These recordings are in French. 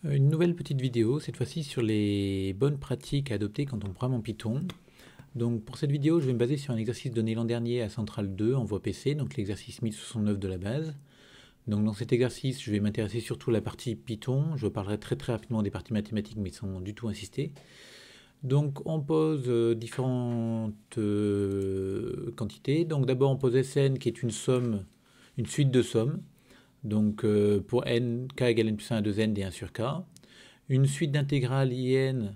Une nouvelle petite vidéo, cette fois-ci sur les bonnes pratiques à adopter quand on programme en Python. Donc pour cette vidéo, je vais me baser sur un exercice donné l'an dernier à Centrale 2 en voie PC, donc l'exercice 1069 de la base. Donc dans cet exercice, je vais m'intéresser surtout à la partie Python. Je parlerai très rapidement des parties mathématiques, mais sans du tout insister. Donc on pose différentes quantités. Donc d'abord on pose Sn qui est une somme, une suite de sommes. Donc pour n, k égale n plus 1 à 2n d1 sur k. Une suite d'intégrales in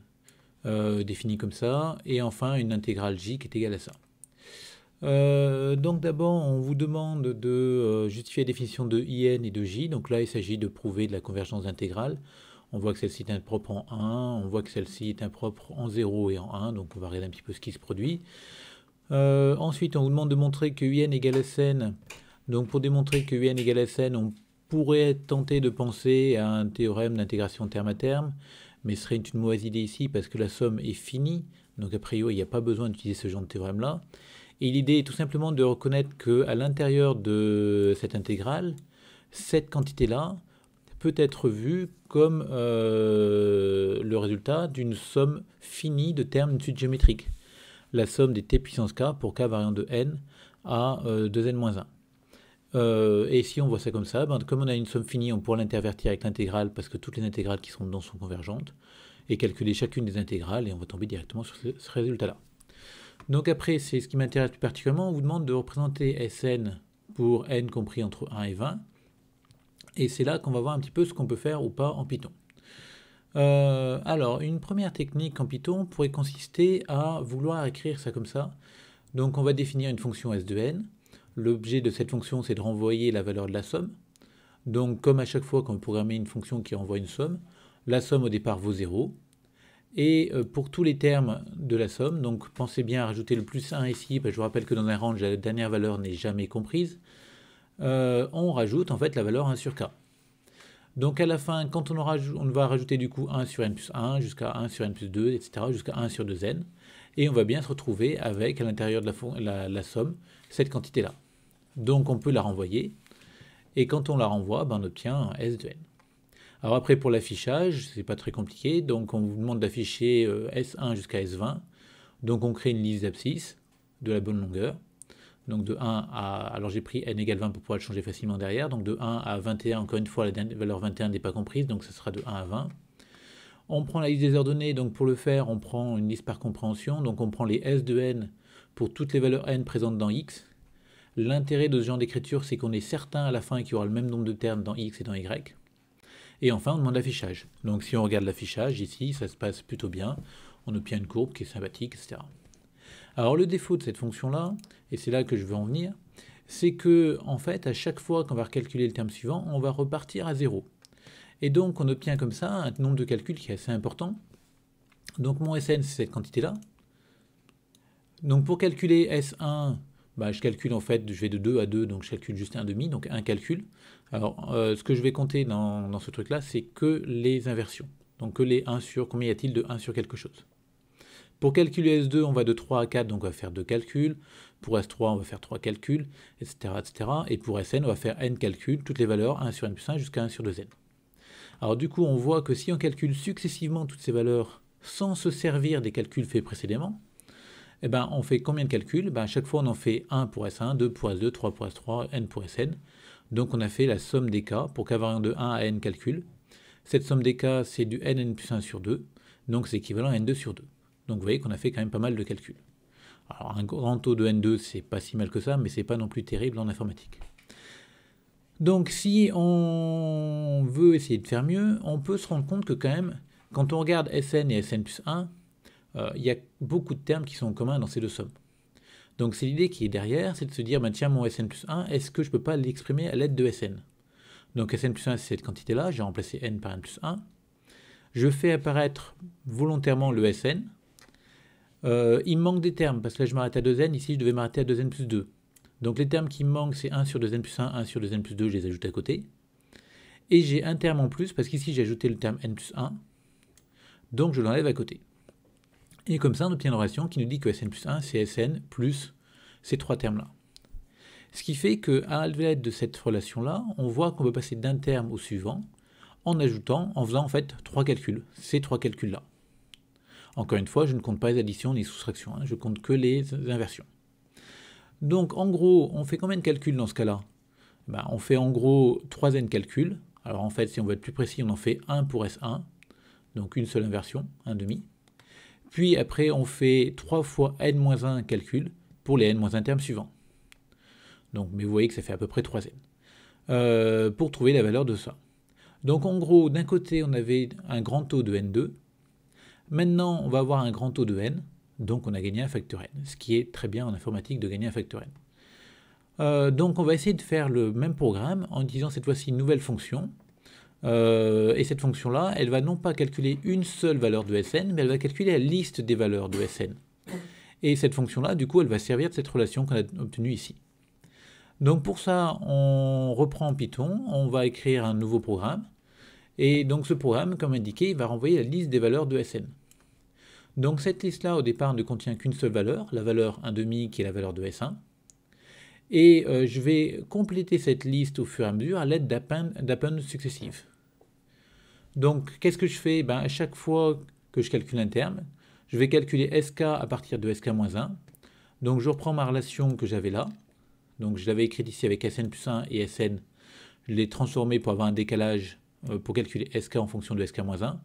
définie comme ça. Et enfin une intégrale j qui est égale à ça. Donc d'abord on vous demande de justifier la définition de in et de j. Donc là il s'agit de prouver de la convergence d'intégrales. On voit que celle-ci est impropre en 1, on voit que celle-ci est impropre en 0 et en 1, donc on va regarder un petit peu ce qui se produit. Ensuite, on vous demande de montrer que un égale Sn. Donc pour démontrer que un égale Sn, on pourrait tenter de penser à un théorème d'intégration terme à terme, mais ce serait une mauvaise idée ici parce que la somme est finie, donc a priori il n'y a pas besoin d'utiliser ce genre de théorème-là. Et l'idée est tout simplement de reconnaître qu'à l'intérieur de cette intégrale, cette quantité-là peut être vue comme le résultat d'une somme finie de termes d'une suite géométrique. La somme des t puissance k pour k variant de n à 2n-1. Et si on voit ça comme ça, ben, comme on a une somme finie, on pourra l'intervertir avec l'intégrale parce que toutes les intégrales qui sont dedans sont convergentes et calculer chacune des intégrales et on va tomber directement sur ce résultat-là. Donc après, c'est ce qui m'intéresse plus particulièrement, on vous demande de représenter Sn pour n compris entre 1 et 20. Et c'est là qu'on va voir un petit peu ce qu'on peut faire ou pas en Python. Alors, une première technique en Python pourrait consister à vouloir écrire ça comme ça. Donc on va définir une fonction s de n. L'objet de cette fonction, c'est de renvoyer la valeur de la somme. Donc comme à chaque fois quand vous programmez une fonction qui renvoie une somme, la somme au départ vaut 0. Et pour tous les termes de la somme, donc pensez bien à rajouter le plus 1 ici, parce que je vous rappelle que dans un range, la dernière valeur n'est jamais comprise. On rajoute en fait la valeur 1 sur k. Donc à la fin, quand on va rajouter du coup 1 sur n plus 1 jusqu'à 1 sur n plus 2, etc. jusqu'à 1 sur 2n. Et on va bien se retrouver avec à l'intérieur de la somme cette quantité-là. Donc on peut la renvoyer. Et quand on la renvoie, ben, on obtient s de n. Alors après pour l'affichage, c'est pas très compliqué. Donc on vous demande d'afficher S1 jusqu'à S20. Donc on crée une liste d'abscisses de la bonne longueur. Donc de 1 à... Alors j'ai pris n égale 20 pour pouvoir le changer facilement derrière. Donc de 1 à 21, encore une fois, la valeur 21 n'est pas comprise, donc ça sera de 1 à 20. On prend la liste des ordonnées, donc pour le faire, on prend une liste par compréhension. Donc on prend les S de n pour toutes les valeurs n présentes dans x. L'intérêt de ce genre d'écriture, c'est qu'on est certain à la fin qu'il y aura le même nombre de termes dans x et dans y. Et enfin, on demande l'affichage. Donc si on regarde l'affichage, ici, ça se passe plutôt bien. On obtient une courbe qui est sympathique, etc. Alors le défaut de cette fonction-là, et c'est là que je veux en venir, c'est que en fait, à chaque fois qu'on va recalculer le terme suivant, on va repartir à 0. Et donc on obtient comme ça un nombre de calculs qui est assez important. Donc mon Sn, c'est cette quantité-là. Donc pour calculer S1, bah, je calcule en fait, je vais de 2 à 2, donc je calcule juste un demi, donc un calcul. Alors ce que je vais compter dans ce truc-là, c'est que les inversions. Donc que les 1 sur, combien y a-t-il de 1 sur quelque chose. Pour calculer S2, on va de 3 à 4, donc on va faire 2 calculs. Pour S3, on va faire 3 calculs, etc., etc. Et pour Sn, on va faire n calculs, toutes les valeurs 1 sur n plus 1 jusqu'à 1 sur 2n. Alors du coup, on voit que si on calcule successivement toutes ces valeurs sans se servir des calculs faits précédemment, eh ben, on fait combien de calculs? À chaque fois, on en fait 1 pour S1, 2 pour S2, 3 pour S3, n pour Sn. Donc on a fait la somme des cas pour k variant de 1 à n calculs. Cette somme des cas, c'est du n plus 1 sur 2, donc c'est équivalent à n2 sur 2. Donc vous voyez qu'on a fait quand même pas mal de calculs. Alors un grand taux de n2, c'est pas si mal que ça, mais c'est pas non plus terrible en informatique. Donc si on veut essayer de faire mieux, on peut se rendre compte que quand même, quand on regarde Sn et Sn plus 1, il y a beaucoup de termes qui sont communs dans ces deux sommes. Donc c'est l'idée qui est derrière, c'est de se dire, bah, tiens, mon Sn plus 1, est-ce que je ne peux pas l'exprimer à l'aide de Sn? Donc Sn plus 1, c'est cette quantité-là, j'ai remplacé n par n plus 1. Je fais apparaître volontairement le Sn. Il me manque des termes, parce que là je m'arrête à 2n, ici je devais m'arrêter à 2n plus 2. Donc les termes qui me manquent, c'est 1 sur 2n plus 1, 1 sur 2n plus 2, je les ajoute à côté. Et j'ai un terme en plus, parce qu'ici j'ai ajouté le terme n plus 1, donc je l'enlève à côté. Et comme ça, on obtient une relation qui nous dit que Sn plus 1, c'est Sn plus ces trois termes-là. Ce qui fait qu'à l'aide de cette relation-là, on voit qu'on peut passer d'un terme au suivant en ajoutant, en faisant en fait 3 calculs, ces 3 calculs-là. Encore une fois, je ne compte pas les additions ni les soustractions, hein, je compte que les inversions. Donc en gros, on fait combien de calculs dans ce cas-là? On fait en gros 3 n calculs. Alors en fait, si on veut être plus précis, on en fait 1 pour S1, donc une seule inversion, 1 demi. Puis après, on fait 3 fois n-1 calculs pour les n-1 termes suivants. Donc, mais vous voyez que ça fait à peu près 3 n. Pour trouver la valeur de ça. Donc en gros, d'un côté, on avait un grand taux de n2. Maintenant, on va avoir un grand taux de n. Donc on a gagné un facteur n, ce qui est très bien en informatique de gagner un facteur n. Donc on va essayer de faire le même programme en utilisant cette fois-ci une nouvelle fonction. Et cette fonction-là, elle va non pas calculer une seule valeur de Sn, mais elle va calculer la liste des valeurs de Sn. Et cette fonction-là, du coup, elle va servir de cette relation qu'on a obtenue ici. Donc pour ça, on reprend en Python, on va écrire un nouveau programme. Et donc ce programme, comme indiqué, il va renvoyer la liste des valeurs de Sn. Donc cette liste-là, au départ, ne contient qu'une seule valeur, la valeur 1,5 qui est la valeur de S1. Et je vais compléter cette liste au fur et à mesure à l'aide d'append successifs. Donc qu'est-ce que je fais? À chaque fois que je calcule un terme, je vais calculer SK à partir de SK-1. Donc je reprends ma relation que j'avais là. Donc je l'avais écrite ici avec Sn plus 1 et Sn. Je l'ai transformé pour avoir un décalage pour calculer SK en fonction de SK-1.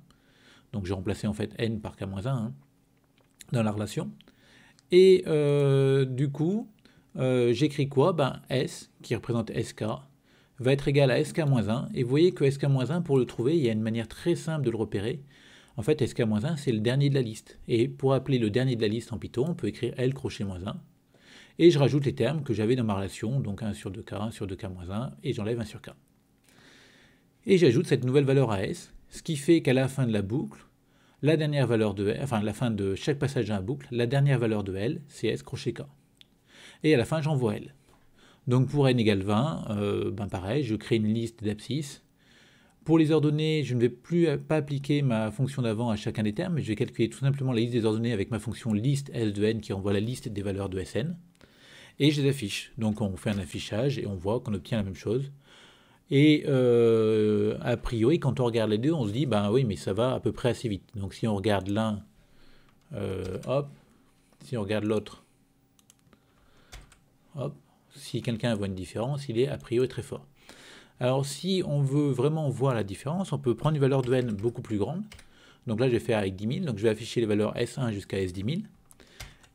Donc j'ai remplacé en fait n par k-1 hein, dans la relation. Et du coup, j'écris quoi? S, qui représente SK, va être égal à SK-1. Et vous voyez que SK-1, pour le trouver, il y a une manière très simple de le repérer. En fait, SK-1, c'est le dernier de la liste. Et pour appeler le dernier de la liste en Python, on peut écrire L crochet -1. Et je rajoute les termes que j'avais dans ma relation, donc 1 sur 2k, 1 sur 2k-1, et j'enlève 1 sur k. Et j'ajoute cette nouvelle valeur à S, ce qui fait qu'à la fin de la boucle, la dernière valeur de L, enfin la fin de chaque passage dans la boucle, la dernière valeur de L, c'est S crochet K. Et à la fin, j'envoie L. Donc pour n égale 20, pareil, je crée une liste d'abscisses. Pour les ordonnées, je ne vais pas appliquer ma fonction d'avant à chacun des termes, mais je vais calculer tout simplement la liste des ordonnées avec ma fonction liste S de n qui envoie la liste des valeurs de Sn. Et je les affiche. Donc on fait un affichage et on voit qu'on obtient la même chose. Et a priori, quand on regarde les deux, on se dit, oui, mais ça va à peu près assez vite. Donc si on regarde l'un, hop, si on regarde l'autre, hop, si quelqu'un voit une différence, il est a priori très fort. Alors si on veut vraiment voir la différence, on peut prendre une valeur de n beaucoup plus grande. Donc là, je vais faire avec 10 000. Donc je vais afficher les valeurs S1 jusqu'à S10 000.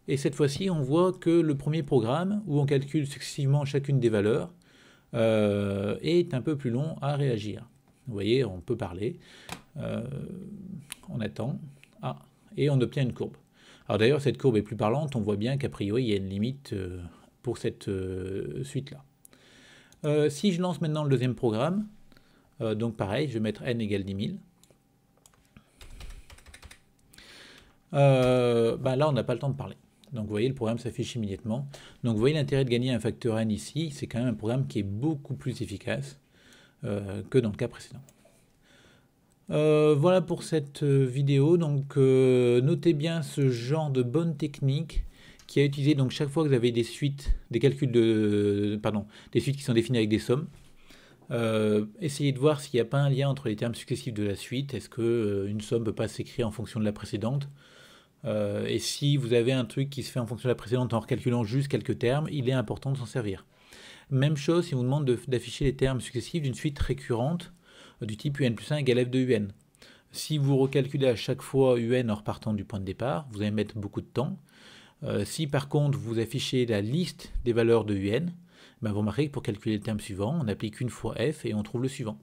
Et cette fois-ci, on voit que le premier programme, où on calcule successivement chacune des valeurs, est un peu plus long à réagir. Vous voyez, on peut parler, on attend, et on obtient une courbe. Alors d'ailleurs, cette courbe est plus parlante, on voit bien qu'a priori, il y a une limite pour cette suite-là. Si je lance maintenant le deuxième programme, donc pareil, je vais mettre n égale 10 000. Là, on n'a pas le temps de parler. Donc vous voyez, le programme s'affiche immédiatement. Donc vous voyez l'intérêt de gagner un facteur n ici, c'est quand même un programme qui est beaucoup plus efficace que dans le cas précédent. Voilà pour cette vidéo. Donc notez bien ce genre de bonne technique qui est utilisé donc chaque fois que vous avez des suites, des calculs des suites qui sont définies avec des sommes. Essayez de voir s'il n'y a pas un lien entre les termes successifs de la suite. Est-ce qu'une somme ne peut pas s'écrire en fonction de la précédente? Et si vous avez un truc qui se fait en fonction de la précédente en recalculant juste quelques termes, il est important de s'en servir. Même chose si on vous demande d'afficher les termes successifs d'une suite récurrente du type un plus 1 égale f de un. Si vous recalculez à chaque fois un en repartant du point de départ, vous allez mettre beaucoup de temps. Si par contre vous affichez la liste des valeurs de un, vous remarquez que pour calculer le terme suivant, on applique une fois f et on trouve le suivant.